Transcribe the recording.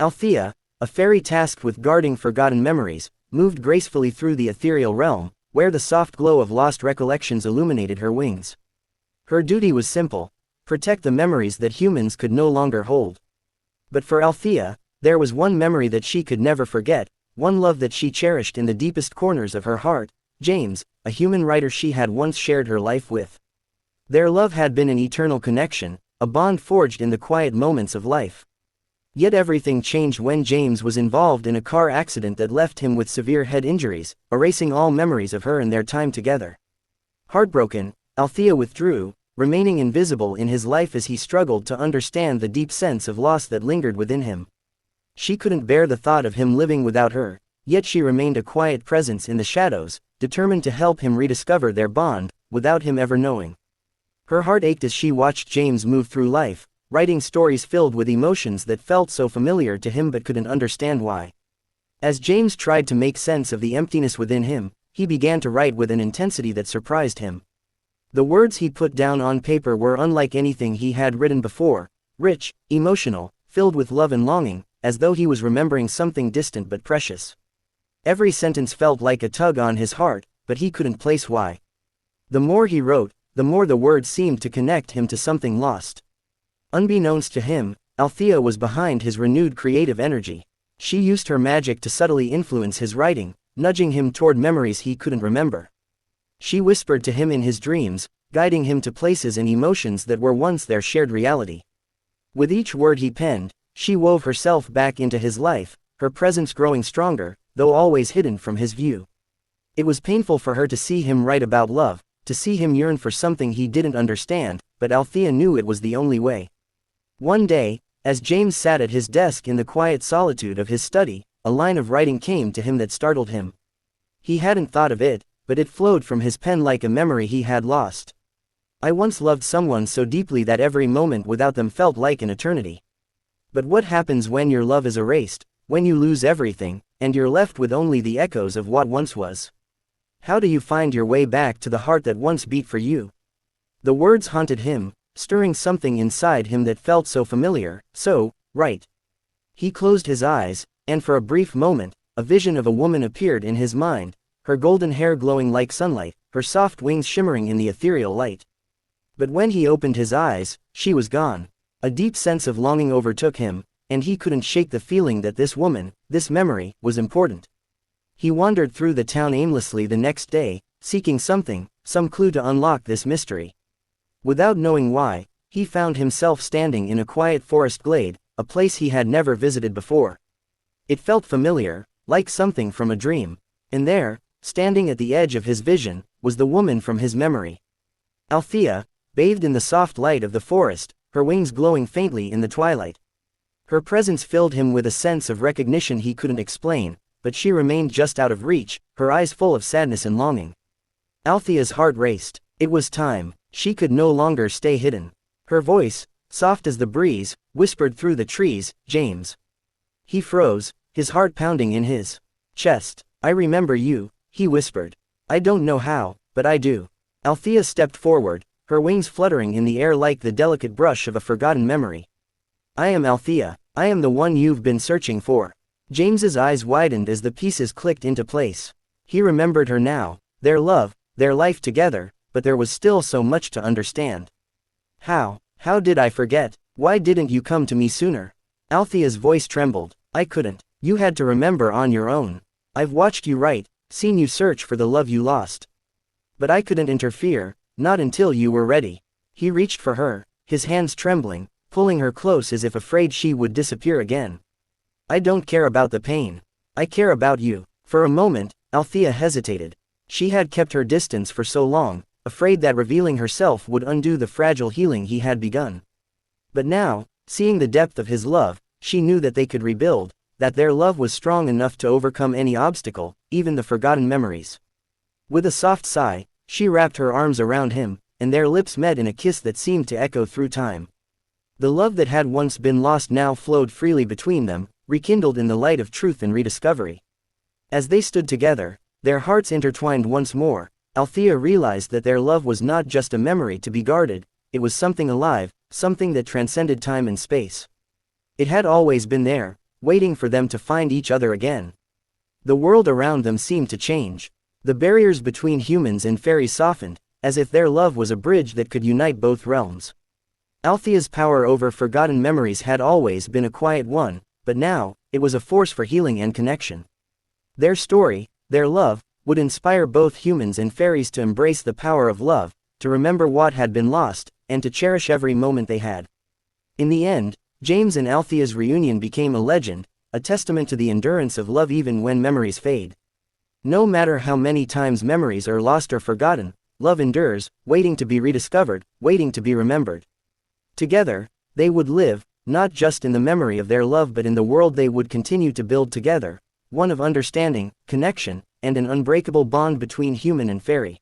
Althea, a fairy tasked with guarding forgotten memories, moved gracefully through the ethereal realm, where the soft glow of lost recollections illuminated her wings. Her duty was simple: protect the memories that humans could no longer hold. But for Althea, there was one memory that she could never forget, one love that she cherished in the deepest corners of her heart: James, a human writer she had once shared her life with. Their love had been an eternal connection, a bond forged in the quiet moments of life. Yet everything changed when James was involved in a car accident that left him with severe head injuries, erasing all memories of her and their time together. Heartbroken, Althea withdrew, remaining invisible in his life as he struggled to understand the deep sense of loss that lingered within him. She couldn't bear the thought of him living without her, yet she remained a quiet presence in the shadows, determined to help him rediscover their bond, without him ever knowing. Her heart ached as she watched James move through life, writing stories filled with emotions that felt so familiar to him but couldn't understand why. As James tried to make sense of the emptiness within him, he began to write with an intensity that surprised him. The words he put down on paper were unlike anything he had written before: rich, emotional, filled with love and longing, as though he was remembering something distant but precious. Every sentence felt like a tug on his heart, but he couldn't place why. The more he wrote, the more the words seemed to connect him to something lost. Unbeknownst to him, Althea was behind his renewed creative energy. She used her magic to subtly influence his writing, nudging him toward memories he couldn't remember. She whispered to him in his dreams, guiding him to places and emotions that were once their shared reality. With each word he penned, she wove herself back into his life, her presence growing stronger, though always hidden from his view. It was painful for her to see him write about love, to see him yearn for something he didn't understand, but Althea knew it was the only way. One day, as James sat at his desk in the quiet solitude of his study, a line of writing came to him that startled him. He hadn't thought of it, but it flowed from his pen like a memory he had lost. "I once loved someone so deeply that every moment without them felt like an eternity. But what happens when your love is erased, when you lose everything, and you're left with only the echoes of what once was? How do you find your way back to the heart that once beat for you?" The words haunted him, stirring something inside him that felt so familiar, so right. He closed his eyes, and for a brief moment, a vision of a woman appeared in his mind, her golden hair glowing like sunlight, her soft wings shimmering in the ethereal light. But when he opened his eyes, she was gone. A deep sense of longing overtook him, and he couldn't shake the feeling that this woman, this memory, was important. He wandered through the town aimlessly the next day, seeking something, some clue to unlock this mystery. Without knowing why, he found himself standing in a quiet forest glade, a place he had never visited before. It felt familiar, like something from a dream. And there, standing at the edge of his vision, was the woman from his memory. Althea, bathed in the soft light of the forest, her wings glowing faintly in the twilight. Her presence filled him with a sense of recognition he couldn't explain, but she remained just out of reach, her eyes full of sadness and longing. Althea's heart raced. It was time. She could no longer stay hidden. Her voice, soft as the breeze, whispered through the trees, "James." He froze, his heart pounding in his chest. "I remember you," he whispered. "I don't know how, but I do." Althea stepped forward, her wings fluttering in the air like the delicate brush of a forgotten memory. "I am Althea. I am the one you've been searching for." James's eyes widened as the pieces clicked into place. He remembered her now, their love, their life together, but there was still so much to understand. How did I forget? Why didn't you come to me sooner?" Althea's voice trembled. "I couldn't. You had to remember on your own. I've watched you write, seen you search for the love you lost. But I couldn't interfere, not until you were ready." He reached for her, his hands trembling, pulling her close as if afraid she would disappear again. "I don't care about the pain. I care about you." For a moment, Althea hesitated. She had kept her distance for so long, afraid that revealing herself would undo the fragile healing he had begun. But now, seeing the depth of his love, she knew that they could rebuild, that their love was strong enough to overcome any obstacle, even the forgotten memories. With a soft sigh, she wrapped her arms around him, and their lips met in a kiss that seemed to echo through time. The love that had once been lost now flowed freely between them, rekindled in the light of truth and rediscovery. As they stood together, their hearts intertwined once more, Althea realized that their love was not just a memory to be guarded, it was something alive, something that transcended time and space. It had always been there, waiting for them to find each other again. The world around them seemed to change. The barriers between humans and fairies softened, as if their love was a bridge that could unite both realms. Althea's power over forgotten memories had always been a quiet one, but now, it was a force for healing and connection. Their story, their love, would inspire both humans and fairies to embrace the power of love, to remember what had been lost, and to cherish every moment they had. In the end, James and Althea's reunion became a legend, a testament to the endurance of love even when memories fade. No matter how many times memories are lost or forgotten, love endures, waiting to be rediscovered, waiting to be remembered. Together, they would live, not just in the memory of their love but in the world they would continue to build together, one of understanding, connection, and an unbreakable bond between human and fairy.